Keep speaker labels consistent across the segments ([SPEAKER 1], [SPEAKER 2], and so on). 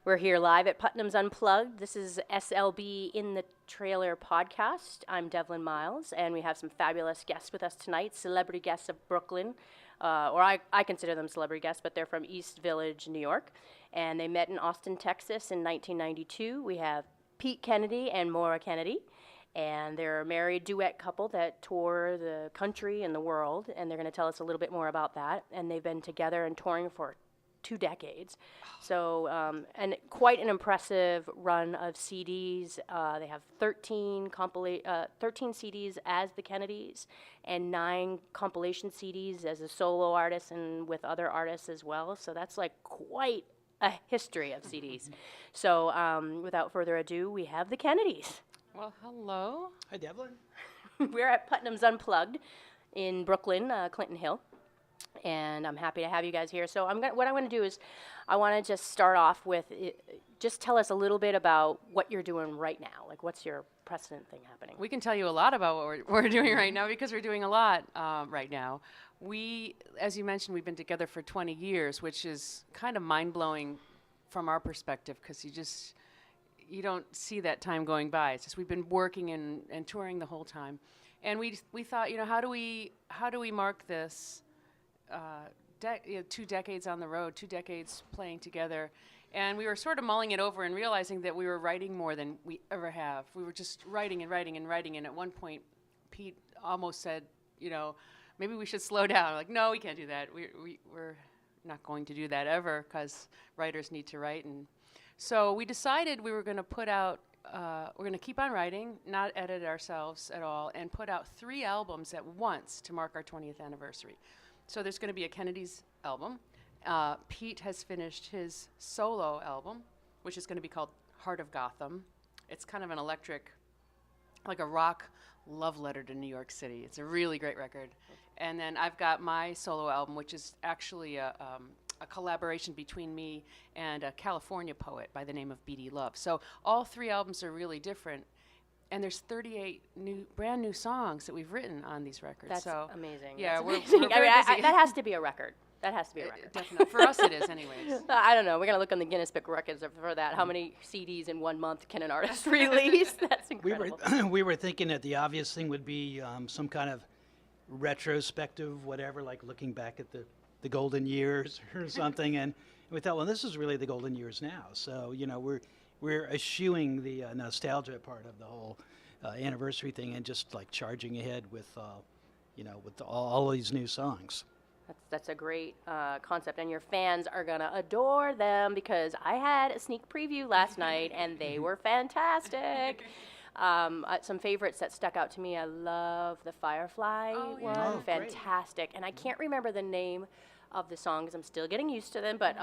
[SPEAKER 1] We're here live at Putnam's Unplugged. This is SLB In the Trailer podcast. I'm Devlin Miles, and we have some fabulous guests with us tonight, celebrity guests of Brooklyn. I consider them celebrity guests, but they're from East Village, New York. And they met in Austin, Texas in 1992. We have Pete Kennedy and Maura Kennedy. And they're a married duet couple that tour the country and the world. And they're going to tell us a little bit more about that. And they've been together and touring for 2 decades. So, and quite an impressive run of CDs. They have 13 CDs as the Kennedys and 9 compilation CDs as a solo artist and with other artists as well. So that's like quite a history of CDs. So without further ado, we have the Kennedys.
[SPEAKER 2] Well, hello.
[SPEAKER 3] Hi, Devlin.
[SPEAKER 1] We're at Putnam's Unplugged in Brooklyn, Clinton Hill. And I'm happy to have you guys here. So what I want to do is I want to just start off with, just tell us a little bit about what you're doing right now. Like, what's your precedent thing happening?
[SPEAKER 2] We can tell you a lot about what we're doing right now because we're doing a lot right now. We, as you mentioned, we've been together for 20 years, which is kind of mind-blowing from our perspective because you don't see that time going by. It's just we've been working and touring the whole time. And we thought, how do we mark this 2 decades on the road, 2 decades playing together. And we were sort of mulling it over and realizing that we were writing more than we ever have. We were just writing and writing and writing. And at one point, Pete almost said, maybe we should slow down. Like, no, we can't do that. We're not going to do that ever because writers need to write. And so we decided we were going to put out, we're going to keep on writing, not edit ourselves at all, and put out 3 albums at once to mark our 20th anniversary. So there's going to be a Kennedy's album. Pete has finished his solo album, which is going to be called Heart of Gotham. It's kind of an electric, like a rock love letter to New York City. It's a really great record. And then I've got my solo album, which is actually a collaboration between me and a California poet by the name of B.D. Love. So all 3 albums are really different. And there's 38 brand new songs that we've written on these records.
[SPEAKER 1] That's
[SPEAKER 2] so
[SPEAKER 1] amazing.
[SPEAKER 2] Yeah,
[SPEAKER 1] That's
[SPEAKER 2] we're
[SPEAKER 1] amazing.
[SPEAKER 2] very busy.
[SPEAKER 1] That has to be a record. That has to be a record.
[SPEAKER 2] Definitely. For us it is anyways.
[SPEAKER 1] I don't know. We're going to look on the Guinness Book of Records for that. How many CDs in 1 month can an artist release? That's incredible.
[SPEAKER 3] We were thinking that the obvious thing would be some kind of retrospective, whatever, like looking back at the golden years or something. And we thought, well, this is really the golden years now. So, we're eschewing the nostalgia part of the whole anniversary thing and just like charging ahead with, with all these new songs.
[SPEAKER 1] That's a great concept, and your fans are going to adore them because I had a sneak preview last night, and they were fantastic. Some favorites that stuck out to me, I love the Firefly one.
[SPEAKER 3] Oh,
[SPEAKER 1] Fantastic. And I can't remember the name of the song because I'm still getting used to them, but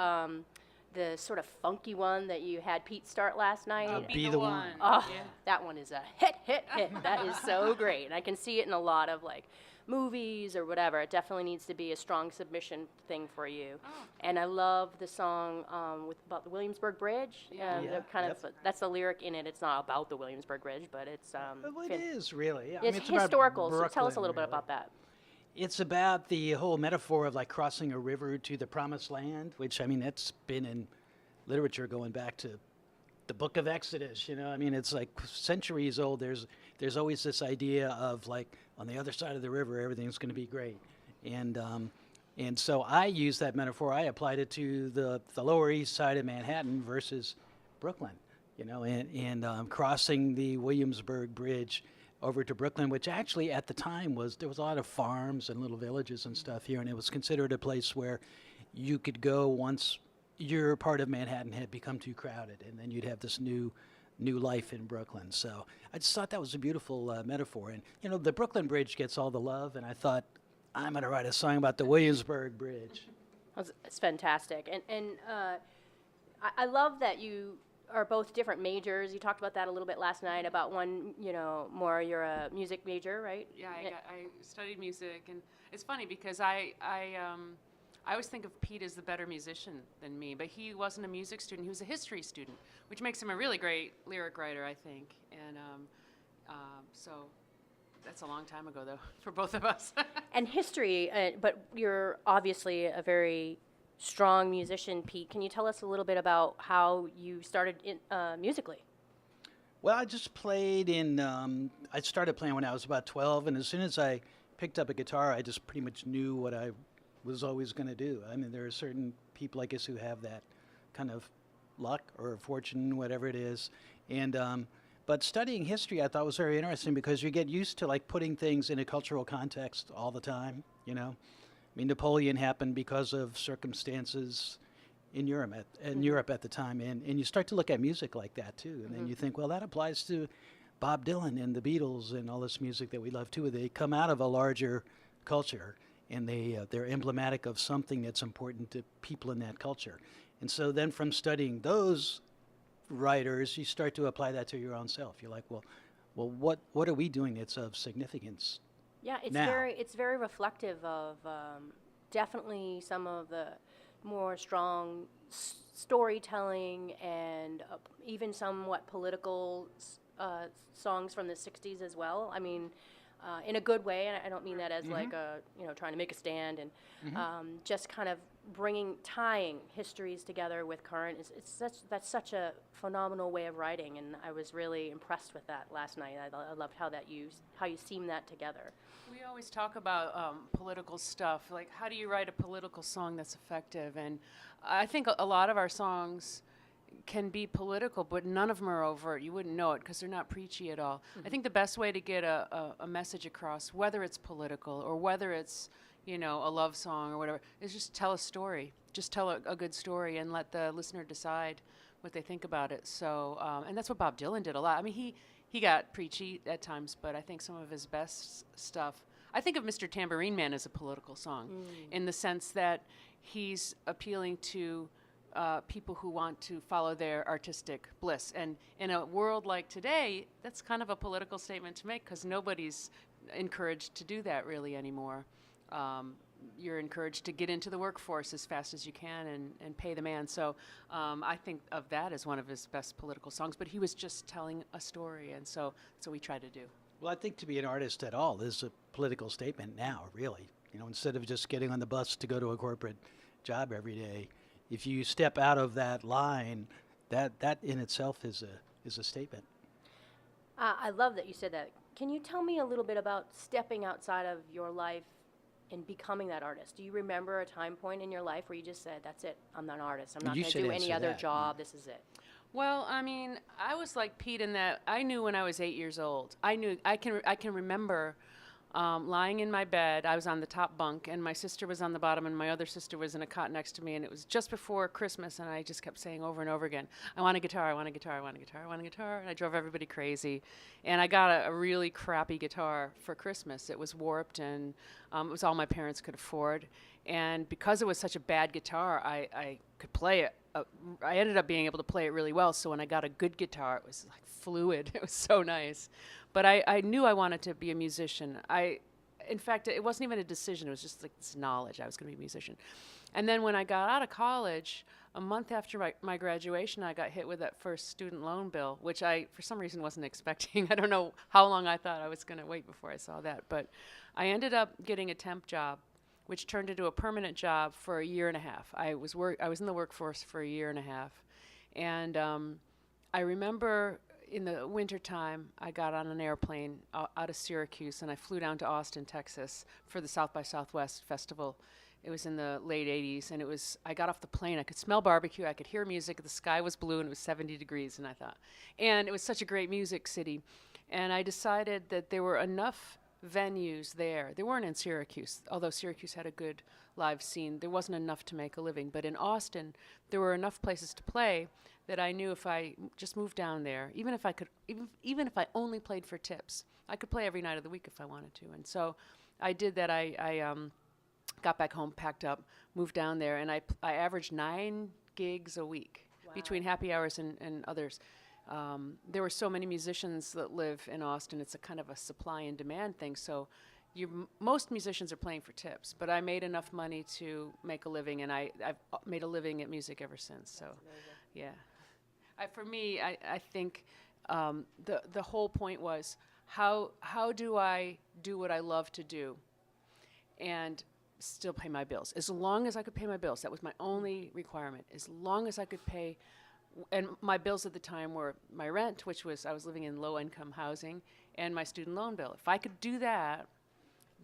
[SPEAKER 1] the sort of funky one that you had Pete start last night.
[SPEAKER 3] Be the one.
[SPEAKER 1] Oh, yeah. That one is a hit. That is so great. And I can see it in a lot of like movies or whatever. It definitely needs to be a strong submission thing for you. Oh. And I love the song about the Williamsburg Bridge. That's the lyric in it. It's not about the Williamsburg Bridge, but it's
[SPEAKER 3] well, it is really. Yeah.
[SPEAKER 1] It's historical. So tell us a little bit about that.
[SPEAKER 3] It's about the whole metaphor of like crossing a river to the promised land, which that's been in literature going back to the book of Exodus. It's like centuries old. There's always this idea of like on the other side of the river, everything's going to be great. And so I used that metaphor. I applied it to the Lower East Side of Manhattan versus Brooklyn, and crossing the Williamsburg Bridge over to Brooklyn, which actually at the time there was a lot of farms and little villages and stuff here, and it was considered a place where you could go once your part of Manhattan had become too crowded, and then you'd have this new life in Brooklyn. So I just thought that was a beautiful metaphor. And the Brooklyn Bridge gets all the love, and I thought I'm going to write a song about the Williamsburg Bridge.
[SPEAKER 1] It's fantastic, and I love that you are both different majors. You talked about that a little bit last night about one, more you're a music major, right?
[SPEAKER 2] Yeah, I studied music, and it's funny because I always think of Pete as the better musician than me, but he wasn't a music student. He was a history student, which makes him a really great lyric writer, I think. And so that's a long time ago, though, for both of us.
[SPEAKER 1] And history, but you're obviously a very strong musician, Pete. Can you tell us a little bit about how you started musically?
[SPEAKER 3] Well, I just played in. I started playing when I was about 12, and as soon as I picked up a guitar, I just pretty much knew what I was always going to do. I mean, there are certain people, I guess, who have that kind of luck or fortune, whatever it is. And but studying history, I thought was very interesting because you get used to like putting things in a cultural context all the time. I mean, Napoleon happened because of circumstances in Europe at the time, and you start to look at music like that too, and then you think, well, that applies to Bob Dylan and the Beatles and all this music that we love too. They come out of a larger culture, and they're emblematic of something that's important to people in that culture. And so then from studying those writers, you start to apply that to your own self. You're like, well, what are we doing that's of significance?
[SPEAKER 1] Yeah,
[SPEAKER 3] Now.
[SPEAKER 1] it's very reflective of definitely some of the more strong storytelling and even somewhat political songs from the 60s as well. I mean, in a good way, and I don't mean that as like a, trying to make a stand, and just kind of tying histories together with current. That's such a phenomenal way of writing, and I was really impressed with that last night. I loved how you seam that together.
[SPEAKER 2] We always talk about political stuff, like how do you write a political song that's effective? And I think a lot of our songs can be political, but none of them are overt. You wouldn't know it because they're not preachy at all. I think the best way to get a message across, whether it's political or whether it's a love song or whatever, is just tell a story. Just tell a good story and let the listener decide what they think about it. So, and that's what Bob Dylan did a lot. I mean, he got preachy at times, but I think some of his best stuff, I think of Mr. Tambourine Man as a political song in the sense that he's appealing to people who want to follow their artistic bliss. And in a world like today, that's kind of a political statement to make because nobody's encouraged to do that really anymore. You're encouraged to get into the workforce as fast as you can and pay the man. So I think of that as one of his best political songs. But he was just telling a story, and so that's what we try to do.
[SPEAKER 3] Well, I think to be an artist at all is a political statement now, really. Instead of just getting on the bus to go to a corporate job every day, if you step out of that line, that in itself is a statement.
[SPEAKER 1] I love that you said that. Can you tell me a little bit about stepping outside of your life and becoming that artist? Do you remember a time point in your life where you just said, that's it, I'm not an artist, I'm not going to do any other job, this is it?
[SPEAKER 2] Well, I mean, I was like Pete in that I knew when I was 8 years old. I can remember lying in my bed. I was on the top bunk, and my sister was on the bottom, and my other sister was in a cot next to me, and it was just before Christmas, and I just kept saying over and over again, I want a guitar, I want a guitar, I want a guitar, I want a guitar, and I drove everybody crazy. And I got a really crappy guitar for Christmas. It was warped, and it was all my parents could afford. And because it was such a bad guitar, I could play it. I ended up being able to play it really well, so when I got a good guitar, it was like fluid. It was so nice. But I knew I wanted to be a musician. In fact, it wasn't even a decision. It was just like this knowledge I was going to be a musician. And then when I got out of college, a month after my graduation, I got hit with that first student loan bill, which I, for some reason, wasn't expecting. I don't know how long I thought I was going to wait before I saw that. But I ended up getting a temp job, which turned into a permanent job for a year and a half. I was in the workforce for a year and a half. And I remember in the wintertime, I got on an airplane out of Syracuse, and I flew down to Austin, Texas, for the South by Southwest festival. It was in the late 80s, and I got off the plane. I could smell barbecue. I could hear music. The sky was blue, and it was 70 degrees, and I thought. And it was such a great music city. And I decided that there were enough venues there. They weren't in Syracuse, although Syracuse had a good live scene. There wasn't enough to make a living. But in Austin, there were enough places to play that I knew if I just moved down there, even if I only played for tips, I could play every night of the week if I wanted to. And so I did that. I got back home, packed up, moved down there, and I averaged 9 gigs a week between happy hours and others. There were so many musicians that live in Austin. It's a kind of a supply and demand thing. So most musicians are playing for tips, but I made enough money to make a living, and I've made a living at music ever since. So, yeah. For me, I think the whole point was how do I do what I love to do? And still pay my bills. As long as I could pay my bills, that was my only requirement. As long as I could pay, and my bills at the time were my rent, which was, I was living in low-income housing, and my student loan bill. If I could do that,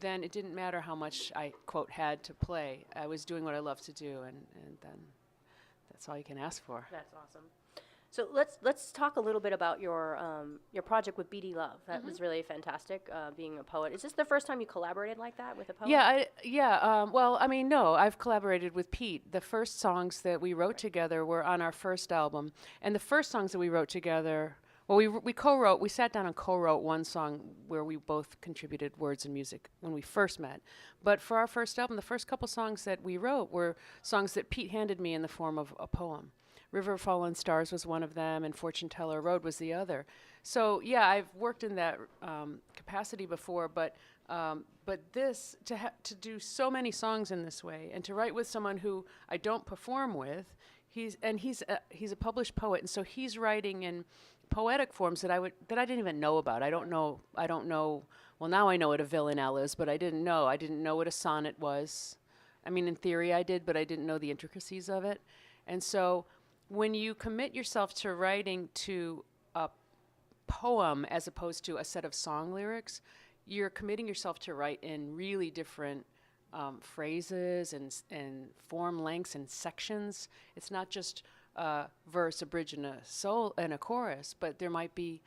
[SPEAKER 2] then it didn't matter how much I, quote, had to play. I was doing what I loved to do, and then that's all you can ask for.
[SPEAKER 1] That's awesome. So let's talk a little bit about your project with BD Love. That was really fantastic, being a poet. Is this the first time you collaborated like that with a poet?
[SPEAKER 2] Yeah. Well, I mean, no, I've collaborated with Pete. The first songs that we wrote together were on our first album, and the first songs that we wrote together, well, we sat down and co-wrote one song where we both contributed words and music when we first met. But for our first album, the first couple songs that we wrote were songs that Pete handed me in the form of a poem. River of Fallen Stars was one of them, and Fortune Teller Road was the other. So yeah, I've worked in that capacity before, but this to do so many songs in this way, and to write with someone who I don't perform with, he's a published poet, and so he's writing in poetic forms that I didn't even know about. I don't know. Well, now I know what a villanelle is, but I didn't know. I didn't know what a sonnet was. I mean, in theory I did, but I didn't know the intricacies of it, and so. When you commit yourself to writing to a poem as opposed to a set of song lyrics, you're committing yourself to write in really different phrases and form lengths and sections. It's not just a verse, a bridge, and a chorus, but there might be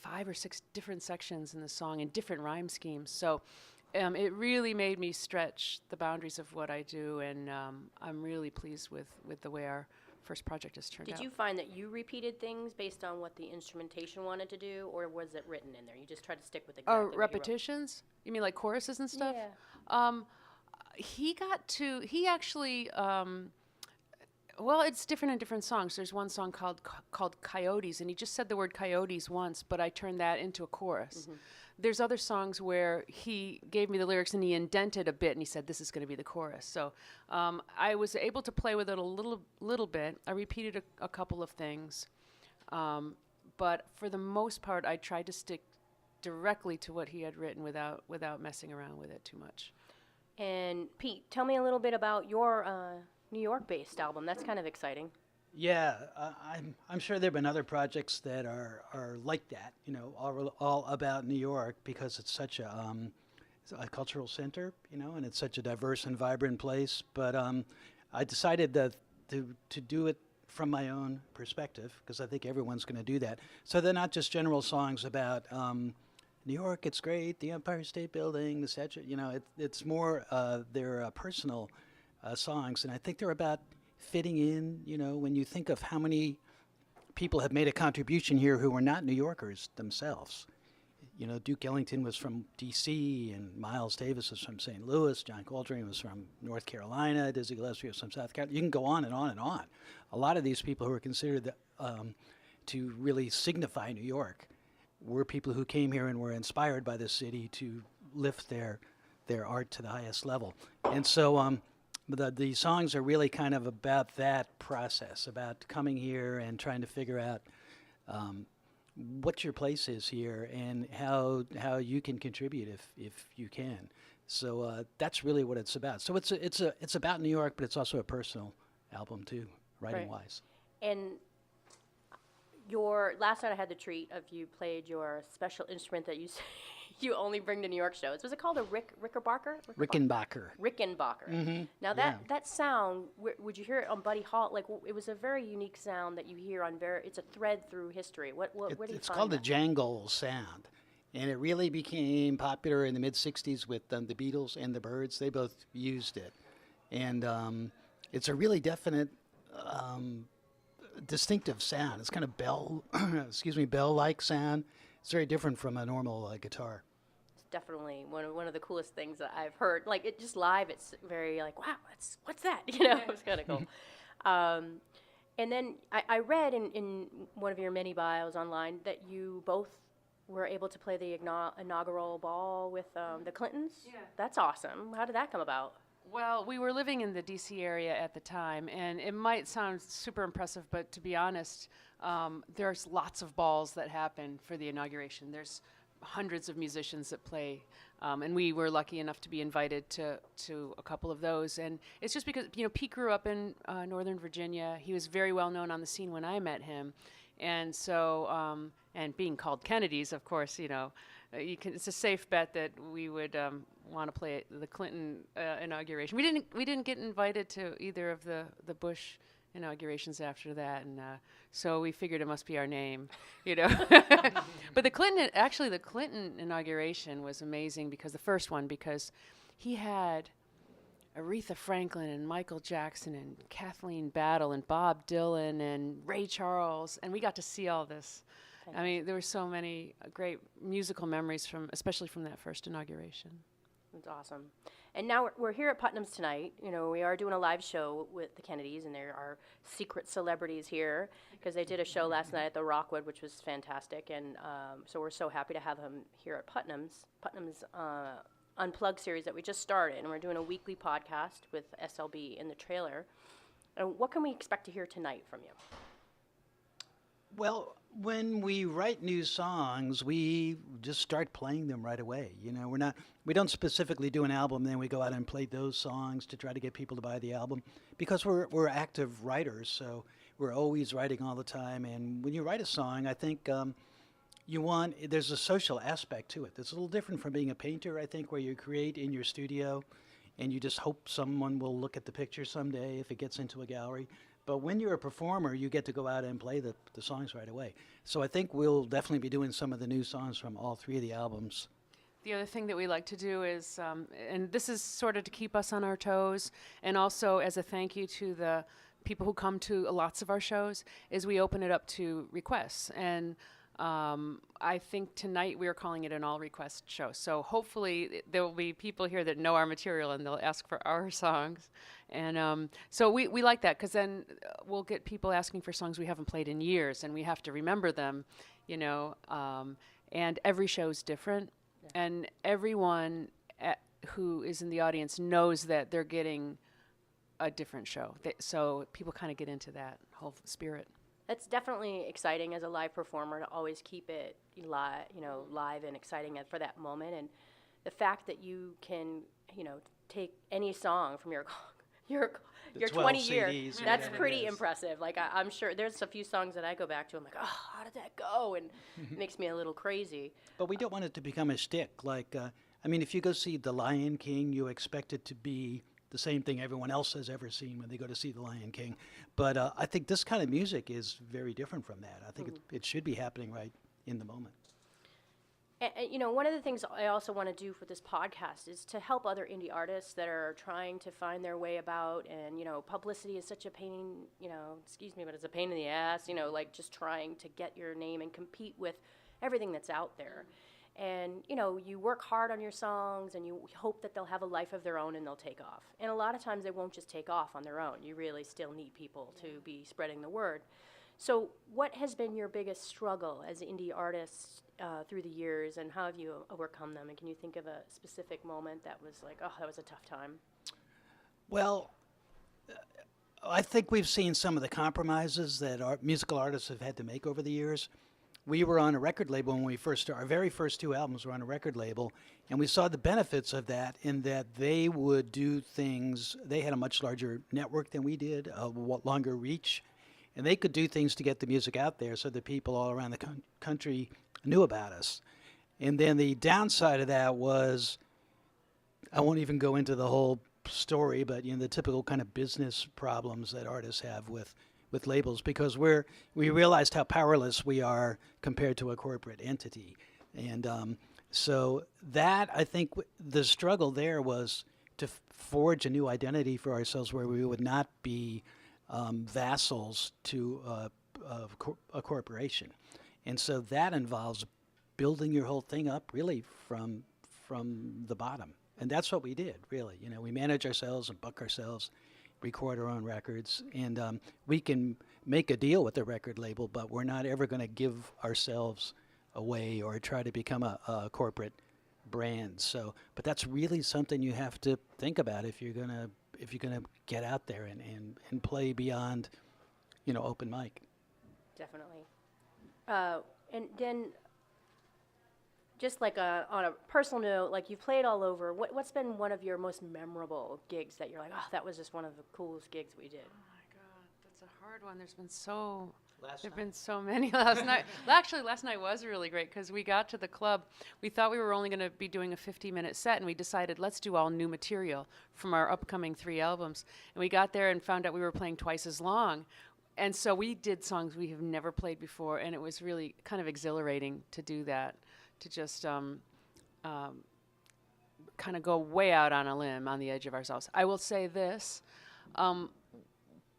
[SPEAKER 2] 5 or 6 different sections in the song and different rhyme schemes. So it really made me stretch the boundaries of what I do, and I'm really pleased with the way our first project has turned out.
[SPEAKER 1] Did you find that you repeated things based on what the instrumentation wanted to do, or was it written in there? You just tried to stick with exactly what
[SPEAKER 2] repetitions? You mean like choruses and stuff?
[SPEAKER 1] Yeah.
[SPEAKER 2] He actually, well, it's different in different songs. There's one song called Coyotes, and he just said the word coyotes once, but I turned that into a chorus. Mm-hmm. There's other songs where he gave me the lyrics and he indented a bit and he said, this is going to be the chorus. So I was able to play with it a little bit. I repeated a couple of things. But for the most part, I tried to stick directly to what he had written without messing around with it too much.
[SPEAKER 1] And Pete, tell me a little bit about your New York-based album. That's kind of exciting.
[SPEAKER 3] Yeah, I'm sure there've been other projects that are like that, you know, all about New York, because it's such a cultural center, you know, and it's such a diverse and vibrant place. But I decided to do it from my own perspective, because I think everyone's going to do that. So they're not just general songs about New York, it's great, the Empire State Building, the statue, you know, it's more they're personal songs, and I think they're about fitting in. You know, when you think of how many people have made a contribution here who are not New Yorkers themselves. You know, Duke Ellington was from D.C., and Miles Davis was from St. Louis, John Coltrane was from North Carolina, Dizzy Gillespie was from South Carolina. You can go on and on and on. A lot of these people who are considered to really signify New York were people who came here and were inspired by this city to lift their art to the highest level. And so the songs are really kind of about that process, about coming here and trying to figure out what your place is here and how you can contribute if you can. So that's really what it's about. So it's about New York, but it's also a personal album too, writing-wise.
[SPEAKER 1] Right. And your last night I had the treat of you played your special instrument that you only bring to New York shows. Was it called a Rickenbacker?
[SPEAKER 3] Rickenbacker.
[SPEAKER 1] Rickenbacker.
[SPEAKER 3] Mm-hmm.
[SPEAKER 1] Now that sound, would you hear it on Buddy Hall? Like, it was a very unique sound that you hear on it's a thread through history. Where do you find
[SPEAKER 3] It's called the jangle sound, and it really became popular in the mid-'60s with the Beatles and the Byrds. They both used it, and it's a really definite, distinctive sound. It's kind of bell-like sound. It's very different from a normal guitar.
[SPEAKER 1] It's definitely one of the coolest things that I've heard. Like, it just live, it's very like, wow, what's that? You know, it's kind of cool. And then I read in one of your many bios online that you both were able to play the inaugural ball with the Clintons.
[SPEAKER 2] Yeah.
[SPEAKER 1] That's awesome. How did that come about?
[SPEAKER 2] Well, we were living in the D.C. area at the time, and it might sound super impressive, but to be honest, there's lots of balls that happen for the inauguration. There's hundreds of musicians that play. And we were lucky enough to be invited to a couple of those. And it's just because, Pete grew up in Northern Virginia. He was very well known on the scene when I met him. And so, and being called Kennedys, of course, it's a safe bet that we would want to play at the Clinton inauguration. We didn't get invited to either of the Bush inaugurations after that, and so we figured it must be our name, But the Clinton inauguration was amazing because the first one, because he had Aretha Franklin and Michael Jackson and Kathleen Battle and Bob Dylan and Ray Charles, and we got to see all this. I mean, there were so many great musical memories especially from that first inauguration.
[SPEAKER 1] That's awesome. And now we're here at Putnam's tonight. We are doing a live show with the Kennedys, and there are secret celebrities here because they did a show last night at the Rockwood, which was fantastic. And so we're so happy to have them here at Putnam's Unplugged series that we just started. And we're doing a weekly podcast with SLB in the trailer. And what can we expect to hear tonight from you?
[SPEAKER 3] Well, when we write new songs, we just start playing them right away. We don't specifically do an album, then we go out and play those songs to try to get people to buy the album, because we're active writers, so we're always writing all the time. And when you write a song, I think there's a social aspect to it. It's a little different from being a painter, I think, where you create in your studio and you just hope someone will look at the picture someday if it gets into a gallery. But when you're a performer, you get to go out and play the songs right away. So I think we'll definitely be doing some of the new songs from all three of the albums.
[SPEAKER 2] The other thing that we like to do is, and this is sort of to keep us on our toes, and also as a thank you to the people who come to lots of our shows, is we open it up to requests. And I think tonight we are calling it an all-request show. So hopefully there will be people here that know our material and they'll ask for our songs. And so we like that, because then we'll get people asking for songs we haven't played in years, and we have to remember them, and every show is different. Yeah. And everyone who is in the audience knows that they're getting a different show. So people kind of get into that whole spirit.
[SPEAKER 1] That's definitely exciting as a live performer to always keep it live and exciting for that moment. And the fact that you can, take any song from your 20 years, that's pretty impressive. Like I'm sure there's a few songs that I go back to. I'm like, oh, how did that go? And it makes me a little crazy.
[SPEAKER 3] But we don't want it to become a shtick. Like, if you go see The Lion King, you expect it to be the same thing everyone else has ever seen when they go to see The Lion King. But I think this kind of music is very different from that. I think it should be happening right in the moment.
[SPEAKER 1] And, one of the things I also want to do for this podcast is to help other indie artists that are trying to find their way about. And, publicity is such a pain, excuse me, but it's a pain in the ass, like just trying to get your name and compete with everything that's out there. And, you work hard on your songs and you hope that they'll have a life of their own and they'll take off. And a lot of times they won't just take off on their own. You really still need people to be spreading the word. So what has been your biggest struggle as indie artists through the years, and how have you overcome them? And can you think of a specific moment that was like, oh, that was a tough time?
[SPEAKER 3] Well, I think we've seen some of the compromises that musical artists have had to make over the years. We were on a record label when we first started. Our very first two albums were on a record label, and we saw the benefits of that in that they would do things. They had a much larger network than we did, a longer reach, and they could do things to get the music out there so that people all around the country knew about us. And then the downside of that was, I won't even go into the whole story, but the typical kind of business problems that artists have with labels, because we realized how powerless we are compared to a corporate entity. And so that, I think, the struggle there was to forge a new identity for ourselves where we would not be vassals to a corporation. And so that involves building your whole thing up really from the bottom. And that's what we did, really. We manage ourselves and book ourselves, record our own records, and we can make a deal with the record label, but we're not ever going to give ourselves away or try to become a corporate brand. So, but that's really something you have to think about if you're gonna get out there and play beyond, open mic.
[SPEAKER 1] Definitely. And then, just like on a personal note, like you've played all over. What's been one of your most memorable gigs that you're like, oh, that was just one of the coolest gigs we did?
[SPEAKER 2] Oh my God, that's a hard one. There've
[SPEAKER 3] Night.
[SPEAKER 2] been so many last night. Well, actually, last night was really great because we got to the club. We thought we were only going to be doing a 50-minute set, and we decided let's do all new material from our upcoming 3 albums. And we got there and found out we were playing twice as long. And so we did songs we have never played before, and it was really kind of exhilarating to do that, to just kind of go way out on a limb on the edge of ourselves. I will say this.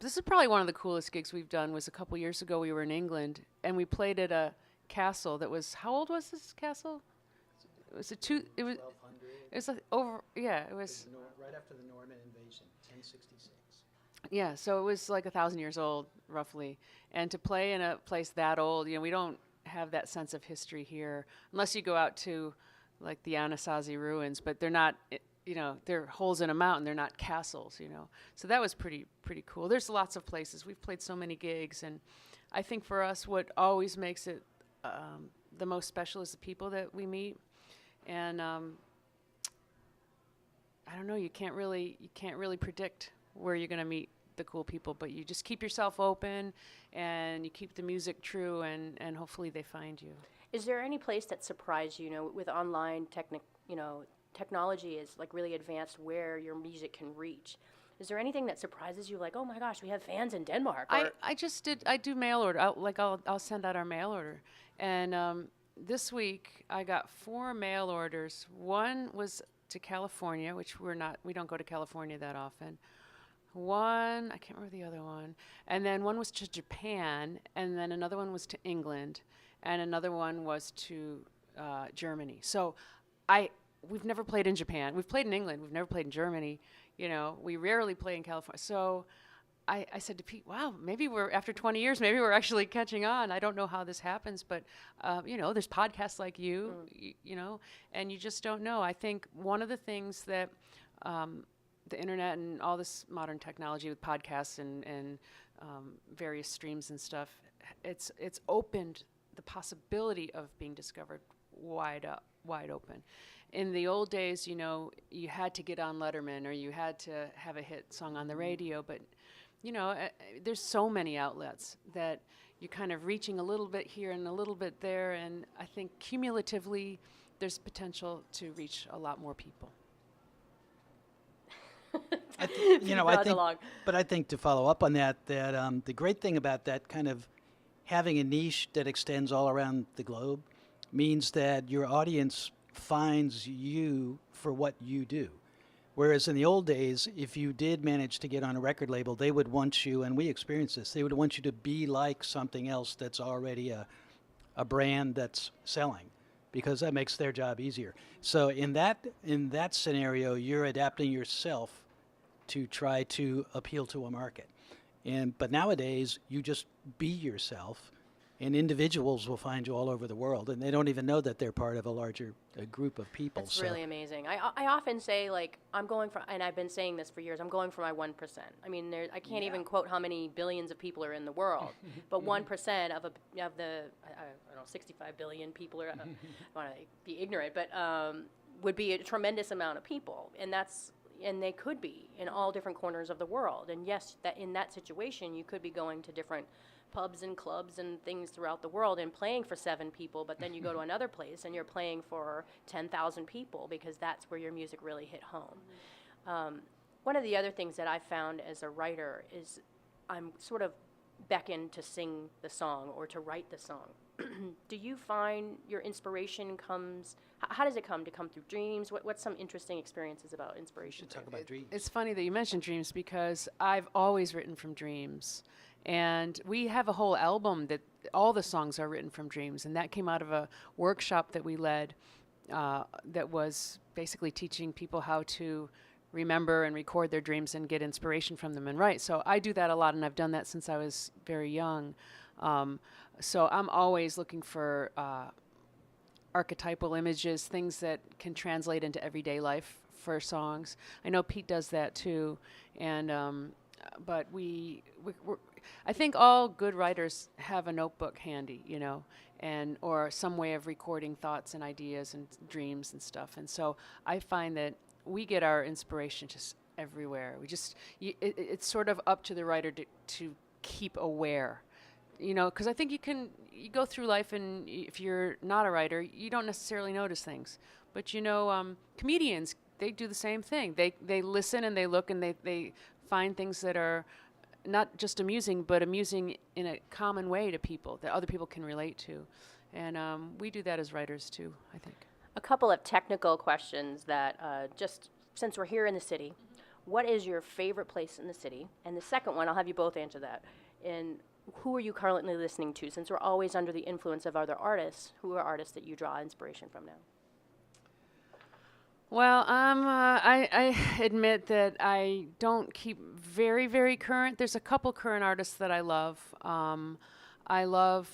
[SPEAKER 2] This is probably one of the coolest gigs we've done. Was a couple years ago. We were in England, and we played at a castle that was, how old was this castle? It was it was
[SPEAKER 3] 1200.
[SPEAKER 2] it was like over, yeah, it was,
[SPEAKER 3] Right after the Norman invasion, 1066.
[SPEAKER 2] yeah, so it was like 1,000 years old, roughly. And to play in a place that old, we don't have that sense of history here, unless you go out to like the Anasazi ruins, but they're not, they're holes in a mountain, they're not castles, So that was pretty cool. There's lots of places. We've played so many gigs, and I think for us what always makes it the most special is the people that we meet. And I don't know, you can't really predict where you're going to meet the cool people, but you just keep yourself open and you keep the music true, and hopefully they find you.
[SPEAKER 1] Is there any place that surprised you, with online technology is like really advanced where your music can reach? Is there anything that surprises you, like, oh my gosh, we have fans in Denmark?
[SPEAKER 2] I do mail order. I'll send out our mail order. And this week I got 4 mail orders. One was to California, which we don't go to California that often. One, I can't remember the other one. And then one was to Japan, and then another one was to England, and another one was to Germany. So we've never played in Japan. We've played in England. We've never played in Germany. We rarely play in California. So I said to Pete, wow, maybe after 20 years, maybe we're actually catching on. I don't know how this happens, but, there's podcasts like you, and you just don't know. I think one of the things that the internet and all this modern technology with podcasts and various streams and stuff, it's opened the possibility of being discovered wide open. In the old days, you had to get on Letterman or you had to have a hit song on the radio, but there's so many outlets that you're kind of reaching a little bit here and a little bit there, and I think cumulatively there's potential to reach a lot more people.
[SPEAKER 3] I think to follow up on that the great thing about that kind of having a niche that extends all around the globe means that your audience finds you for what you do. Whereas in the old days, if you did manage to get on a record label, they would want you, and we experienced this, they would want you to be like something else that's already a brand that's selling, because that makes their job easier. So in that scenario, you're adapting yourself to try to appeal to a market. But nowadays, you just be yourself, and individuals will find you all over the world, and they don't even know that they're part of a larger group of people.
[SPEAKER 1] It's really amazing. I often say, like, I'm going for, and I've been saying this for years, I'm going for my 1%. I mean, I can't even quote how many billions of people are in the world, but 1% of the, I don't know, 65 billion people, I don't want to be ignorant, but would be a tremendous amount of people, and they could be in all different corners of the world. And yes, that in that situation, you could be going to different pubs and clubs and things throughout the world and playing for 7 people, but then you go to another place and you're playing for 10,000 people because that's where your music really hit home. One of the other things that I found as a writer is I'm sort of beckoned to sing the song or to write the song. Do you find your inspiration comes, how does it come? To come through dreams? What's some interesting experiences about inspiration?
[SPEAKER 3] Talk about dreams.
[SPEAKER 2] It's funny that you mentioned dreams because I've always written from dreams. And we have a whole album that all the songs are written from dreams. And that came out of a workshop that we led that was basically teaching people how to remember and record their dreams and get inspiration from them and write. So I do that a lot, and I've done that since I was very young. So I'm always looking for archetypal images, things that can translate into everyday life for songs. I know Pete does that too, and but I think all good writers have a notebook handy, you know, and or some way of recording thoughts and ideas and dreams and stuff. And so I find that we get our inspiration just everywhere. We just, it's sort of up to the writer to keep aware, you know, because I think you go through life, and if you're not a writer, you don't necessarily notice things. But you know, comedians, they do the same thing. They listen and they look and they find things that are not just amusing, but amusing in a common way to people that other people can relate to. And we do that as writers too, I think.
[SPEAKER 1] A couple of technical questions that just since we're here in the city, what is your favorite place in the city? And the second one, I'll have you both answer that. And who are you currently listening to? Since we're always under the influence of other artists, who are artists that you draw inspiration from now?
[SPEAKER 2] Well, I admit that I don't keep very, very current. There's a couple current artists that I love. I love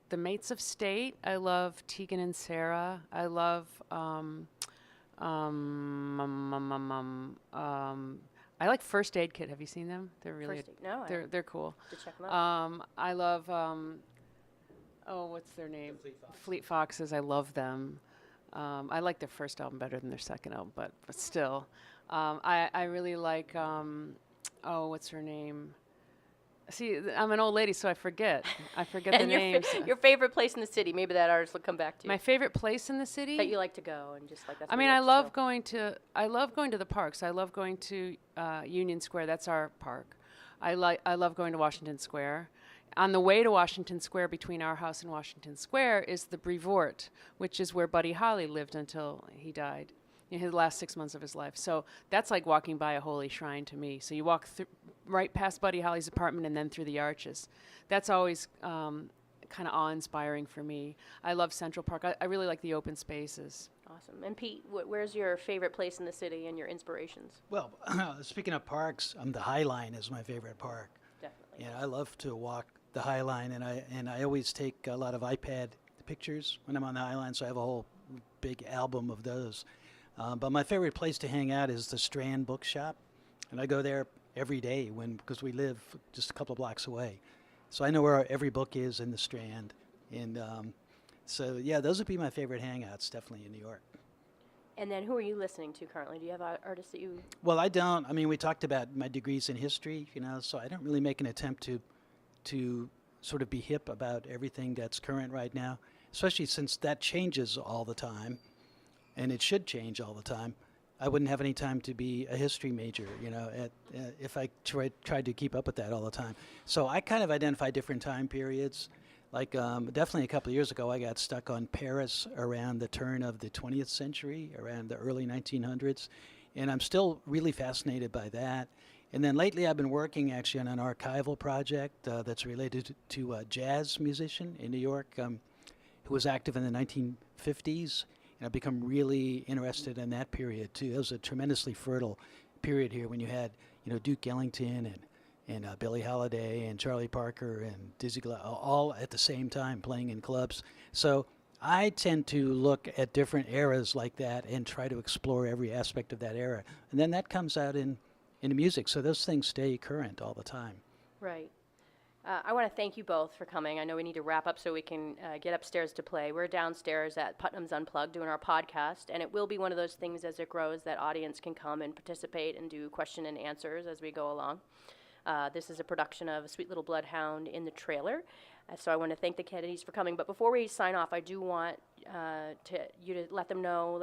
[SPEAKER 2] the Mates of State. I love Tegan and Sarah. I love I like First Aid Kit. Have you seen them? They're really
[SPEAKER 1] No,
[SPEAKER 2] they're cool.
[SPEAKER 1] to check them out.
[SPEAKER 2] I love what's their name? Fleet Foxes. I love them. I like their first album better than their second album, but still. I really like, what's her name? See, I'm an old lady, so I forget. The
[SPEAKER 1] And
[SPEAKER 2] names.
[SPEAKER 1] your favorite place in the city, maybe that artist will come back to you.
[SPEAKER 2] My favorite place in the city?
[SPEAKER 1] That you like to go and just like that's
[SPEAKER 2] I
[SPEAKER 1] where
[SPEAKER 2] mean,
[SPEAKER 1] you
[SPEAKER 2] I
[SPEAKER 1] like
[SPEAKER 2] love going to the parks. I love going to Union Square. That's our park. I love going to Washington Square. On the way to Washington Square, between our house and Washington Square, is the Brevoort, which is where Buddy Holly lived until he died in his last 6 months of his life. So that's like walking by a holy shrine to me. So you walk right past Buddy Holly's apartment and then through the arches. That's always kind of awe-inspiring for me. I love Central Park. I really like the open spaces.
[SPEAKER 1] Awesome. And Pete, where's your favorite place in the city and your inspirations?
[SPEAKER 3] Well, speaking of parks, the High Line is my favorite park.
[SPEAKER 1] Definitely.
[SPEAKER 3] Yeah, I love to walk the High Line, and I always take a lot of iPad pictures when I'm on the High Line, so I have a whole big album of those. But my favorite place to hang out is the Strand Bookshop, and I go there every day because we live just a couple blocks away. So I know where every book is in the Strand, and so yeah, those would be my favorite hangouts, definitely in New York.
[SPEAKER 1] And then who are you listening to currently? Do you have artists that you...
[SPEAKER 3] Well, I don't. I mean, we talked about my degrees in history, so I don't really make an attempt to sort of be hip about everything that's current right now, especially since that changes all the time, and it should change all the time. I wouldn't have any time to be a history major, if I tried to keep up with that all the time. So I kind of identify different time periods. Like definitely a couple of years ago, I got stuck on Paris around the turn of the 20th century, around the early 1900s, and I'm still really fascinated by that. And then lately I've been working actually on an archival project that's related to a jazz musician in New York who was active in the 1950s. And I've become really interested in that period too. It was a tremendously fertile period here when you had, Duke Ellington and Billie Holiday and Charlie Parker and Dizzy Gillespie all at the same time playing in clubs. So I tend to look at different eras like that and try to explore every aspect of that era. And then that comes out in music. So those things stay current all the time.
[SPEAKER 1] Right. I want to thank you both for coming. I know we need to wrap up so we can get upstairs to play. We're downstairs at Putnam's Unplugged doing our podcast, and it will be one of those things as it grows that audience can come and participate and do question and answers as we go along. This is a production of Sweet Little Bloodhound in the Trailer. So I want to thank the Kennedys for coming. But before we sign off, I do want you to let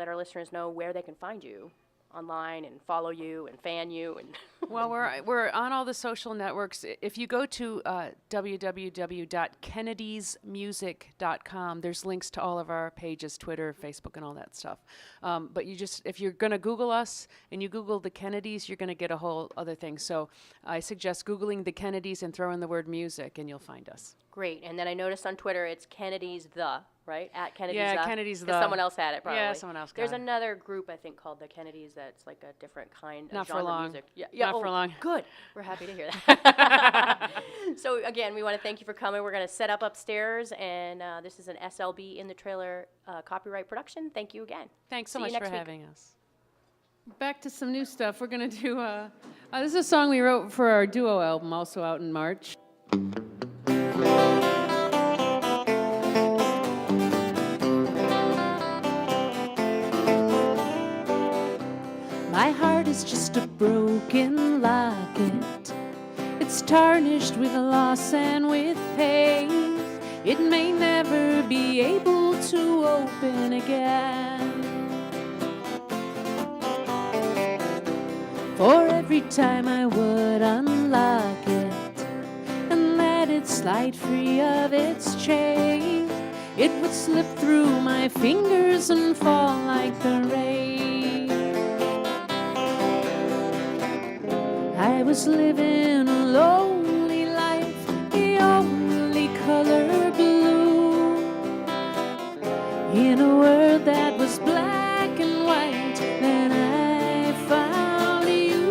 [SPEAKER 1] our listeners know where they can find you online and follow you and fan you. And
[SPEAKER 2] well, we're on all the social networks. If you go to www.kennedysmusic.com, there's links to all of our pages, Twitter, Facebook, and all that stuff. But if you're going to Google us and you Google the Kennedys, you're going to get a whole other thing. So I suggest Googling the Kennedys and throw in the word music, and you'll find us.
[SPEAKER 1] Great. And then I noticed on Twitter it's Kennedy's The, right? At Kennedy's The.
[SPEAKER 2] Yeah, Kennedy's The.
[SPEAKER 1] Someone else had it, probably.
[SPEAKER 2] Yeah, someone else got
[SPEAKER 1] There's
[SPEAKER 2] it.
[SPEAKER 1] another group, I think, called the Kennedys that's like a different kind
[SPEAKER 2] Not
[SPEAKER 1] of
[SPEAKER 2] for
[SPEAKER 1] genre
[SPEAKER 2] long.
[SPEAKER 1] music.
[SPEAKER 2] Not for long.
[SPEAKER 1] Good. We're happy to hear that. So, again, we want to thank you for coming. We're going to set up upstairs, and this is an SLB In the Trailer copyright production. Thank you again.
[SPEAKER 2] Thanks so
[SPEAKER 1] See you
[SPEAKER 2] much
[SPEAKER 1] next
[SPEAKER 2] for
[SPEAKER 1] week.
[SPEAKER 2] having us. Back to some new stuff. We're going to do This is a song we wrote for our duo album, also out in March. My heart is just a broken locket. It's tarnished with loss and with pain. It may never be able to open again. For every time I would unlock it and let it slide free of its chain, it would slip through my fingers and fall like the rain. I was living a lonely life, the only color blue, in a world that was black and white. Then I found you.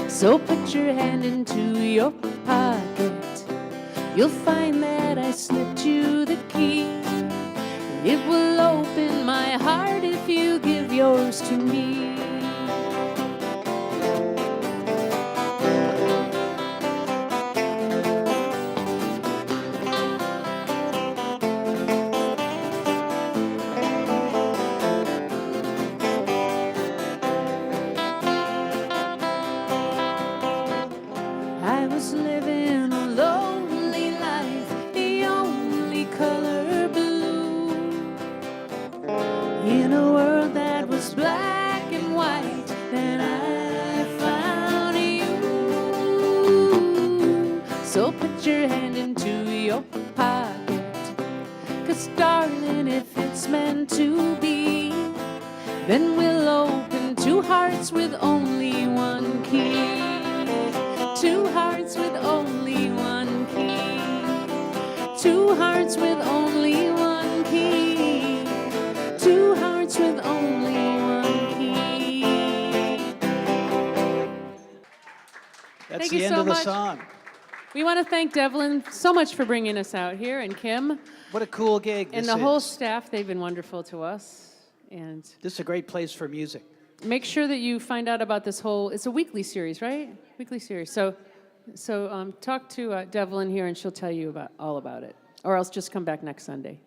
[SPEAKER 2] So put your hand into your pocket. You'll find that I slipped you the key. It will open my heart if you give yours to me. I was living a lonely life, the only color blue, in a world that was black and white. Then I found you. So put your hand into your pocket, 'cause darling, if it's meant to be, then we'll open two hearts with only one key. Two hearts with only one key. Two hearts with only one key. Two hearts with only one key.
[SPEAKER 3] That's
[SPEAKER 2] Thank
[SPEAKER 3] the
[SPEAKER 2] you
[SPEAKER 3] end
[SPEAKER 2] so
[SPEAKER 3] of the
[SPEAKER 2] much.
[SPEAKER 3] song.
[SPEAKER 2] We want to thank Devlin so much for bringing us out here, and Kim,
[SPEAKER 3] What a cool gig
[SPEAKER 2] and
[SPEAKER 3] this
[SPEAKER 2] the whole
[SPEAKER 3] is.
[SPEAKER 2] staff. They've been wonderful to us. And
[SPEAKER 3] This is a great place for music.
[SPEAKER 2] make sure that you find out about this whole, it's a weekly series, right? Weekly series. So talk to Devlin here, and she'll tell you all about it. Or else just come back next Sunday.